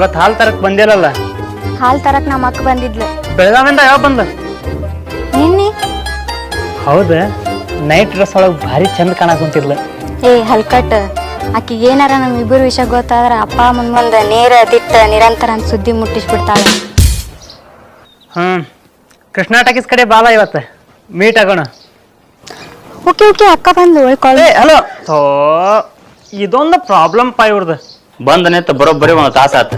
ಇವತ್ತು ಹಾಲು ತರಕ್ ಬಂದಿರಲ್ಲ. ಹಾಲ್ ತರಕ್ ನಮ್ಮ ಅಕ್ಕ ಬಂದಿದ್ಲು. ಬೆಳಗಾವಿಂದ ಯಾವ ಬಂದ? ನಿನ್ನೆ. ಹೌದ, ನೈಟ್ ಡ್ರೆಸ್ ಒಳಗೆ ಭಾರಿ ಚಂದ ಕಾಣಕೊಂತಿರ್ಲ. ಏ ಹಲ್ಕಟ್, ಆಕಿಗೆ ಏನಾರ ನಮ್ಮಿಬ್ಬರು ವಿಷಯ ಗೊತ್ತಾದ್ರ ಅಪ್ಪ ಮುಂದ ನೇರ ದಿಟ್ಟ ನಿರಂತರ ಅಂತ ಸುದ್ದಿ ಮುಟ್ಟಿಸ್ಬಿಡ್ತಾಳೆ. ಕೃಷ್ಣ ಟಾಕೀಸ್ ಕಡೆ ಬಾಲ ಇವತ್ತು ಮೀಟ್ ಆಗೋಣ. ಓಕೆ ಓಕೆ, ಅಕ್ಕ ಬಂದು ಒಳ್ಕೊಳ್ಳಿ. ಹಲೋ. ಥೋ, ಇದೊಂದು ಪ್ರಾಬ್ಲಮ್ ಪಾ ಇವ್ರದ್ದು. ಬಂದ ನಿಂತ ಬರೋಬ್ಬರಿ ಒಂದು ತಾಸ ಆತ.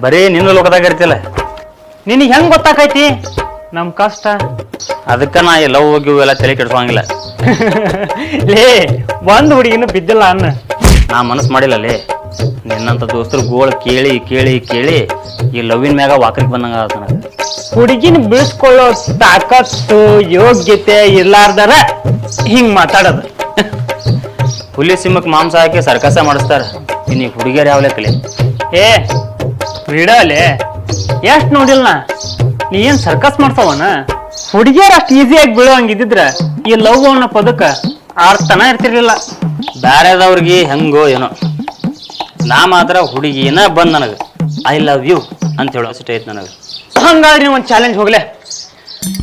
ಬರೀ ನಿನ್ನ ಲೋಕದಾಗ ಇರ್ತಿಲ್ಲ. ನಿನಗೆ ಹೆಂಗ್ ಗೊತ್ತಾಕೈತಿ ನಮ್ ಕಷ್ಟ? ಅದಕ್ಕ ನಾ ಈ ಲವ್ ಗಿವ್ ಎಲ್ಲ ತಲೆ ಕೆಡ್ಸೋಂಗಿಲ್ಲ. ಲೇ, ಒಂದ್ ಹುಡುಗಿನೂ ಬಿದ್ದಿಲ್ಲ ಅನ್ನ. ನಾ ಮನಸ್ಸು ಮಾಡಿಲ್ಲ ಲೇ. ನಿನ್ನಂತ ದೋಸ್ತರು ಗೋಳ್ ಕೇಳಿ ಕೇಳಿ ಕೇಳಿ ಈ ಲವ್ವಿನ ಮ್ಯಾಗ ವಾಕರಿಗೆ ಬಂದಂಗ ಆತ ನನಗೆ. ಹುಡುಗಿನ ಬಿಡಿಸ್ಕೊಳ್ಳೋ ತಾಕತ್ತು ಯೋಗ್ಯತೆ ಇರ್ಲಾರ್ದಾರ ಹಿಂಗ್ ಮಾತಾಡೋದು. ಹುಲಿ ಸಿಂಹಕ್ಕೆ ಮಾಂಸ ಹಾಕಿ ಸರ್ಕಸ ಮಾಡಿಸ್ತಾರ. ಇನ್ನು ಹುಡುಗಿಯರು ಯಾವ ಲೆಕ್ಕಲೆ? ಏ ಬಿಡಲೆ, ಎಷ್ಟ್ ನೋಡಿಲ್ಲ ನೀ ಏನ್ ಸರ್ಕಸ್ ಮಾಡ್ತಾವನ? ಹುಡುಗಿಯರ್ ಅಷ್ಟು ಈಸಿಯಾಗಿ ಬೀಳೋಂಗಿದ್ರ ಈ ಲವ್ ಅನ್ನೋ ಪದಕ್ಕ ಅರ್ಥನ ಇರ್ತಿರ್ಲಿಲ್ಲ. ಬ್ಯಾರೆದವ್ರಿಗೆ ಹೆಂಗೋ ಏನೋ, ನಾ ಮಾತ್ರ ಹುಡುಗಿನ ಬಂದ್ ನನಗೆ ಐ ಲವ್ ಯು ಅಂತ ಹೇಳೋ ಅಷ್ಟೇ ಐತೆ ನನಗೆ. ಹಂಗಾದ್ರೆ ಒಂದು ಚಾಲೆಂಜ್ ಹೋಗ್ಲೆ.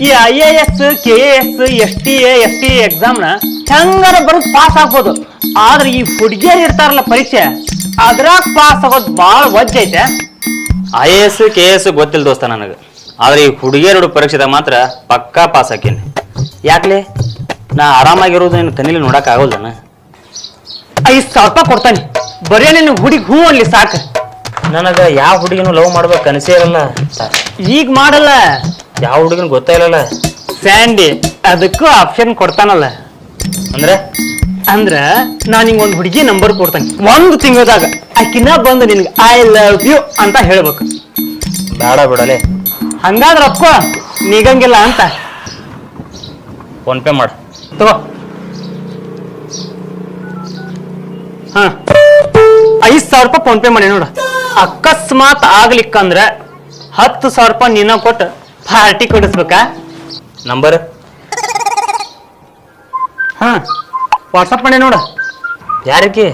ಈ IAS KAS STA FTA ಎಕ್ಸಾಮ್ನ ಹೆಂಗಾರ ಬರೋದು ಪಾಸ್ ಆಗ್ಬೋದು. ಆದ್ರೆ ಈ ಹುಡುಗಿಯರ್ ಇರ್ತಾರಲ್ಲ ಪರೀಕ್ಷೆ, ಅದ್ರಾಗ ಪಾಸ್ ಆಗೋದು ಭಾಳ ವಜ್ಜೆ ಐತೆ. IAS KAS ಗೊತ್ತಿಲ್ಲ ದೋಸ್ತ ನನಗೆ. ಆದ್ರೆ ಈ ಹುಡುಗಿಯರು ಪರೀಕ್ಷೆದಾಗ ಮಾತ್ರ ಪಕ್ಕಾ ಪಾಸ್ ಹಾಕೀನಿ. ಯಾಕ್ಲೆ? ನಾ ಆರಾಮಾಗಿರೋದು ನಿನ್ನ ಕಣ್ಣಿಲಿ ನೋಡಕ್ ಆಗೋಲ್ದನ. 5,000 ರೂಪಾಯಿ ಕೊಡ್ತಾನೆ, ಬರೀ ನಿನ್ನ ಹುಡುಗಿ ಹೂ ಅನ್ಲಿ ಸಾಕು. ನನಗೆ ಯಾವ ಹುಡುಗಿನೂ ಲವ್ ಮಾಡ್ಬೇಕು ಕನಸೇ ಇರಲ್ಲ. ಈಗ ಮಾಡಲ್ಲ, ಯಾವ ಹುಡುಗಿನ ಗೊತ್ತಾ ಇಲ್ಲಲ್ಲ. ಸ್ಯಾಂಡಿ ಅದಕ್ಕೂ ಆಪ್ಷನ್ ಕೊಡ್ತಾನಲ್ಲ. ಅಂದ್ರ ನಾನು ನಿಂಗೆ ಒಂದು ಹುಡುಗಿ ನಂಬರ್ ಕೊಡ್ತಾನೆ. 1 ತಿಂಗಳದಾಗ ಆಕಿನ ಬಂದು ನಿನ್ಗೆ ಐ ಲವ್ ಯು ಅಂತ ಹೇಳ್ಬೇಕು. ಬೇಡ ಬಿಡಲೆ. ಹಂಗಾದ್ರೆ ಅಪ್ಪ ನೀಗಂಗಿಲ್ಲ ಅಂತ ಫೋನ್ ಪೇ ಮಾಡು. ತಗೋ. 5,000 ರೂಪಾಯಿ ಫೋನ್ ಪೇ ಮಾಡಿ ನೋಡ. ಅಕಸ್ಮಾತ್ ಆಗ್ಲಿಕ್ಕಂದ್ರ 10,000 ರೂಪಾಯಿ ನೀನ ಕೊಟ್ಟು ಪಾರ್ಟಿ ಕೊಡಿಸ್ಬೇಕಾ? ನಂಬರ್ ವಾಟ್ಸಪ್ ಮಾಡಿ ನೋಡ. ಯಾರಿಗೆ?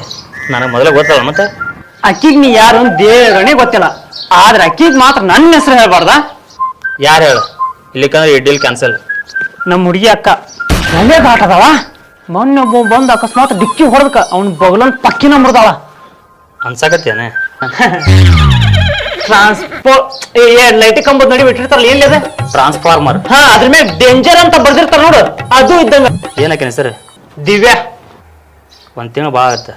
ನನಗೆ ಮೊದಲೇ ಗೊತ್ತಲ್ಲ ಮತ್ತೆ. ಅಕ್ಕಿಗೆ ನೀ ಯಾರು ದೇವರೇ ಗೊತ್ತಿಲ್ಲ, ಆದ್ರೆ ಅಕ್ಕಿಗೆ ಮಾತ್ರ ನನ್ನ ಹೆಸರು ಹೇಳ್ಬಾರ್ದ? ಯಾರು ಹೇಳು? ಇಲ್ಲಿಕಂದ್ರೆ ಈ ಡೀಲ್ ಕ್ಯಾನ್ಸಲ್. ನಮ್ಮ ಹುಡುಗಿ ಅಕ್ಕ ಒಳ್ಳೆ ಘಾಟ್ ಅದಾವ. ಮೊನ್ನೆ ಒಬ್ಬ ಬಂದು ಅಕಸ್ಮಾತ್ ಡಿಕ್ಕಿ ಹೊಡೆದಕ್ಕ ಅವ್ನ ಬಗಲನ್ ಪಕ್ಕಿನ ಮುರಿದಾಳ ಅನ್ಸಾಕತ್ತೇನೆ. ಲೈಟ್ ಕಂಬದ್ ನೋಡಿ ಬಿಟ್ಟಿರ್ತಾರಲ್ಲ, ಎಲ್ಲಿ ಅದ? ಟ್ರಾನ್ಸ್ಫಾರ್ಮರ್. ಅದ್ರ ಮೇಲೆ ಡೇಂಜರ್ ಅಂತ ಬರ್ದಿರ್ತಾರ ನೋಡು, ಅದು ಇದ್ದಂಗ. ಏನಕ್ಕೆ ಹೆಸರು? ದಿವ್ಯಾ. 1 ತಿಂಗಳು ಭಾಳ ಆಗುತ್ತೆ.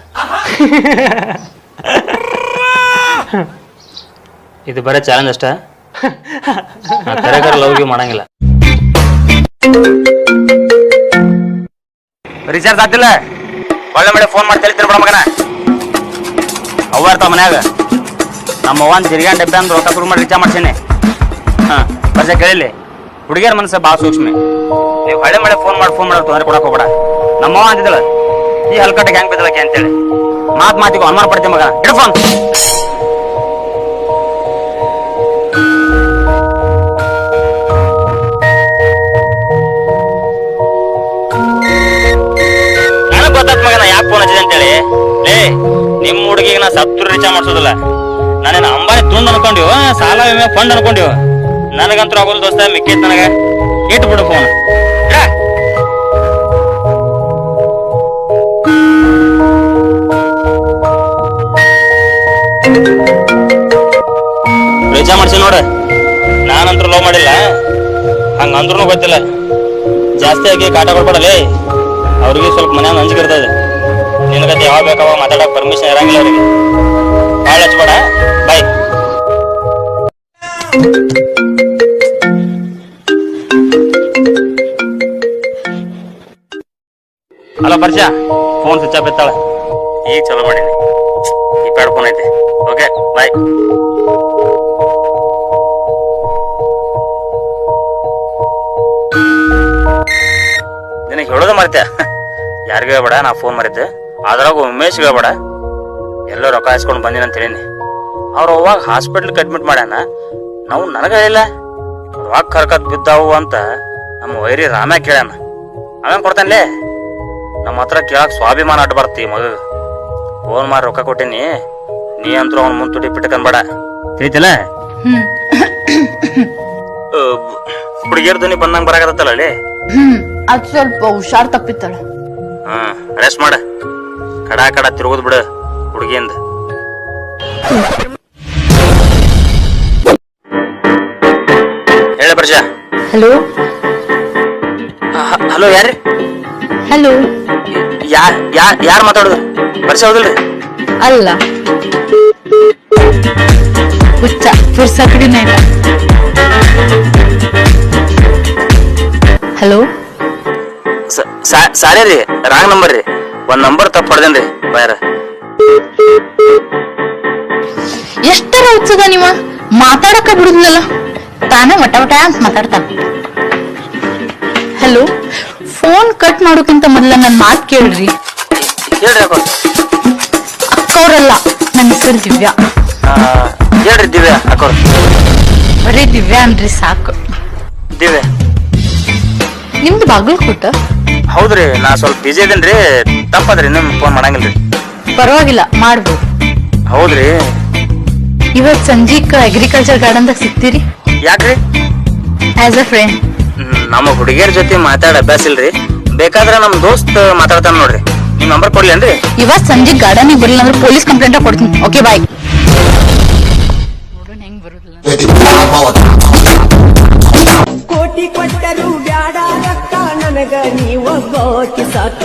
ಇದು ಬರೀ ಚಾಲೆಂಜ್ ಅಷ್ಟ. ಕರೆಕರ ಲವ್ ಗಿವ್ ಮಾಡಂಗಿಲ್ಲ. ರಿಚಾರ್ಜ್ ಆಗ್ತಿಲ್ಲ, ಒಳ್ಳೆ ಮಳೆ ಫೋನ್ ಮಾಡಿ ತಿಳಿತೀನಿ ಬಿಡ ಮಗನ. ಅವ್ವ ಇರ್ತಾವ ಮನ್ಯಾಗ. ನಮ್ಮ ಅವ್ವನ್ ತಿರ್ಗಾನ್ ಡಬ್ಬೆ ಅಂದ್ರೆ ರೊಕ್ಕ ಶುರು ಮಾಡಿ ರಿಚಾರ್ಜ್ ಮಾಡ್ಸೀನಿ. ಬಸ್ಸೆ ಕೇಳಿಲಿ, ಹುಡುಗಿಯರ ಮನಸ್ಸು ಭಾಳ ಸೂಕ್ಷ್ಮಿ. ನೀವು ಒಳ್ಳೆ ಮಳೆ ಫೋನ್ ಮಾಡಿ ತೊಂದರೆ ಕೊಡಕ್ಕೆ ಹೋಗ್ಬೇಡ. ನಮ್ಮವ್ವ ಅಂತಿದ್ದಳ ಈ ಹಲ್ಕಟ್ಟಿಗೆ ಹೆಂಗ್ ಬಿದ್ದಳಕ್ಕೆ ಅಂತೇಳಿ. ಮಾತಿಗೂ ಅನುಮಾನ ಪಡ್ತೀನಿ ಮಗನ. ಇಡು ಫೋನ್. ನನಗ್ ಗೊತ್ತಾತ್ ಮಗನ ಯಾಕೆ ಫೋನ್ ಹಚ್ಚಿದೆ ಅಂತೇಳಿ. ಲೇ, ನಿಮ್ಮ ಹುಡುಗಿಗೆ ನಾ ಸತ್ತು ರಿಚಾರ್ಜ್ ಮಾಡ್ಸೋದಿಲ್ಲ. ನಾನೇನು ಅಂಬಾರಿ ತುಂಡ್ ಅನ್ಕೊಂಡಿವ, ಸಾಲ ವಿಮೆ ಫಂಡ್ ಅನ್ಕೊಂಡಿವ. ನನಗಂತೂ ಆಗೋದು ದೋಸ್ತ, ಮಿಕ್ಕೈತ್ ನನಗೆ. ಇಟ್ಟು ಬಿಡು ಫೋನ್. ರಿಚಾರ್ಜ್ ಮಾಡ್ಸಿ ನೋಡ. ನಾನಂತೂ ಲವ್ ಮಾಡಿಲ್ಲ, ಹಂಗಂದ್ರೂ ಗೊತ್ತಿಲ್ಲ. ಜಾಸ್ತಿ ಆಗಿ ಕಾಟ ಕೊಡ್ಬೇಡಲೇ. ಅವ್ರಿಗೆ ಸ್ವಲ್ಪ ಮನ್ಯಾಗ ಅಂಜಿಕೆ ಇರ್ತದೆ. ನಿನಗತ್ತೆ ಯಾವಾಗ ಬೇಕಾವಾಗ ಮಾತಾಡಕ್ ಪರ್ಮಿಷನ್ ಇರಂಗಿಲ್ಲ ಅವ್ರಿಗೆ. ಭಾಳ ಹಚ್ಬೇಡ. ಬಾಯ್. ಹಲೋ ಪರಿಚಯ. ಫೋನ್ ಸ್ವಿಚ್ ಆಫ್ ಇತ್ತಾಳ. ಈಗ ಚಲೋ ಮಾಡೀನಿ. ಈ ಪ್ಯಾಡ್ ಫೋನ್ ಐತಿ. Okay bye. ನಿನಗೆ ಹೇಳೋದು ಮರ್ತ್ಯ. ಯಾರಿಗೂ ಹೇಳ್ಬೇಡ ನಾ ಫೋನ್ ಮಾಡಿದ್ದೆ. ಅದ್ರಾಗ ಉಮೇಶ್ಗೆ ಹೇಳ್ಬೇಡ. ಎಲ್ಲೋ ರೊಕ್ಕ ಹಾಸ್ಕೊಂಡು ಬಂದಿನ ಅಂತ ಹೇಳೀನಿ. ಅವ್ರು ಅವಾಗ ಹಾಸ್ಪಿಟ್ಲ್ಗೆ ಅಡ್ಮಿಟ್ ಮಾಡ್ಯಾನ. ನಾವು ನನಗೆ ಹೇಳಿಲ್ಲ. ರೊಕ್ಕ ಹರ್ಕತ್ ಬಿದ್ದಾವು ಅಂತ ನಮ್ಮ ವೈರಿ ರಾಮ್ಯಾ ಕೇಳ್ಯಾನ. ಅವೇನ್ ಕೊಡ್ತಾನೆ? ನಮ್ಮ ಹತ್ರ ಕೇಳಕ್ ಸ್ವಾಭಿಮಾನ ಅಡ್ಡ ಬರ್ತಿ ಮಗ. ಫೋನ್ ಮಾಡಿ ರೊಕ್ಕ ಕೊಟ್ಟಿನಿ. ನೀ ಅಂತೂ ಅವ್ನ ಮುಂದೆ ತುಟಿ ಬಿಟ್ಟಕನ್ಬೇಡ. ತಿಳಿತಿಲ್ಲ ಹುಡುಗಿಯರ್ ಧ್ವನಿ ಬಂದಂಗ ಬರಾಕತ್ತಲ್ಲ ಅಲ್ಲಿ. ಅದ್ ಸ್ವಲ್ಪ ಹುಷಾರ್ ತಪ್ಪಿತ್ತಳ. ರೆಸ್ಟ್ ಮಾಡ, ಕಡ ಕಡ ತಿರುಗುದ್ ಬಿಡ ಹುಡುಗಿಯಿಂದ. ಹೇಳ ಪ್ರಜಾ. ಹಲೋ ಹಲೋ, ಯಾರ್ರಿ? ಹಲೋ, ಯಾರು ಮಾತಾಡುದು? ವರ್ಷ ಹೌದಿಲ್ರಿ? ಅಲ್ಲ ಹುಚ್ಚ ಫುರ್ಸಕಡಿನ ಇಲ್ಲ. ಹಲೋ, ಸಾರಿ ರೀ, ರಾಂಗ್ ನಂಬರ್ ರೀ. ಒಂದ್ ನಂಬರ್ ತಪ್ಪ ಪಡ್ದೇನ್ರಿ ಬಾಯಾರ. ಎಷ್ಟರ ಹುಚ್ಚದ ನೀವ, ಮಾತಾಡಕ ಬಿಡುದಿಲ್ಲ. ತಾನೇ ವಟ ವಟ ಅಂತ ಮಾತಾಡ್ತಾನ. ಹಲೋ, ಫೋನ್ ಕಟ್ ಮಾಡೋಕ್ಕಿಂತ ಮೊದಲ ನನ್ ಮಾತ್ ಕೇಳ್ರಿ. ಹೇಳ್ರಿ ಅಕ್ಕ. ಅಕ್ಕವ್ರಲ್ಲ, ನನ್ನ ಹೆಸರು ದಿವ್ಯಾ. ಹೇಳ್ರಿ ದಿವ್ಯಾ ಅಕ್ಕವ್ರ. ಬರೀ ದಿವ್ಯಾ ಅನ್ರಿ ಸಾಕು. ದಿವ್ಯಾ ನಿಮ್ದು ಬಾಗಲಕೋಟ? ಹೌದ್ರಿ, ನಾ ಸ್ವಲ್ಪ ಬಿಜಿ ಇದೇನ್ರಿ, ತಪ್ಪದ್ರಿ, ನಿಮ್ ಫೋನ್ ಮಾಡಂಗಿಲ್ರಿ. ಪರವಾಗಿಲ್ಲ, ಮಾಡ್ಬೋದು. ಹೌದ್ರಿ, ಇವತ್ ಸಂಜೀಕ್ ಅಗ್ರಿಕಲ್ಚರ್ ಗಾರ್ಡನ್ದಾಗ ಸಿಗ್ತೀರಿ? ಯಾಕ್ರಿ? As a friend. ನಮ್ಮ ಹುಡುಗಿಯರ ಜೊತೆ ಮಾತಾಡ ಅಭ್ಯಾಸ ಇಲ್ರಿ, ಬೇಕಾದ್ರ ನಮ್ ದೋಸ್ತ್ ಮಾತಾಡ್ತಾನ ನೋಡ್ರಿ. ನಿಮ್ ನಂಬರ್ ಕೊಡ್ಲೇನ್ರಿ? ಇವತ್ ಸಂಜೆ ಗಾರ್ಡನಿಗೆ ಬರಲಿಲ್ಲ ಅಂದ್ರೆ ಪೊಲೀಸ್ ಕಂಪ್ಲೇಂಟ್ ಕೊಡ್ತೀನಿ. ಓಕೆ, ಬಾಯ್. ನೋಡೋಣ ಹೆಂಗ್ ಬರುದಿಲ್ಲ. ಕೋಟಿ ಕೊಟ್ಟರು ಬ್ಯಾಡ ರೊಕ್ಕ ನನಗ ನೀ ಒಬ್ಬಾಕಿ ಸಾಕ.